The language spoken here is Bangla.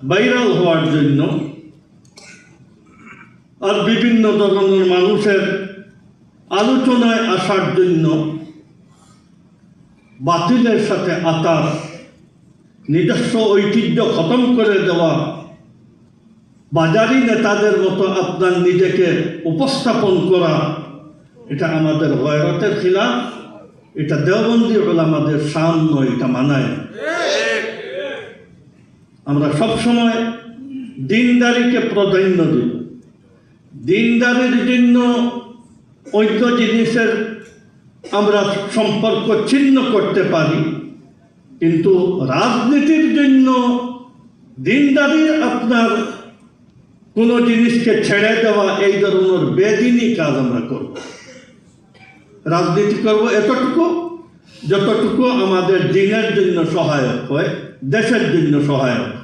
ভাইরাল হওয়ার জন্য আর বিভিন্ন ধরনের মানুষের আলোচনায় আসার জন্য বাতিলের সাথে আতার নিজস্ব ঐতিহ্য খতম করে দেওয়া বাজারি নেতাদের মতো আপনার নিজেকে উপস্থাপন করা, এটা আমাদের গয়রতের খিলাফ, এটা দেওবন্দি উলামাদের শান নয়, এটা মানায়। আমরা সবসময় দিনদারিকে প্রাধান্য দিই। দিনদারির জন্য অন্য জিনিসের আমরা সম্পর্ক ছিন্ন করতে পারি, কিন্তু রাজনীতির জন্য দিনদারি আপনার কোনো জিনিসকে ছেড়ে দেওয়া, এই ধরনের বেদিনী কাজ আমরা করব। রাজনীতি করব এতটুকু যতটুকু আমাদের দিনের জন্য সহায়ক হয়, দেশের জন্য সহায়ক।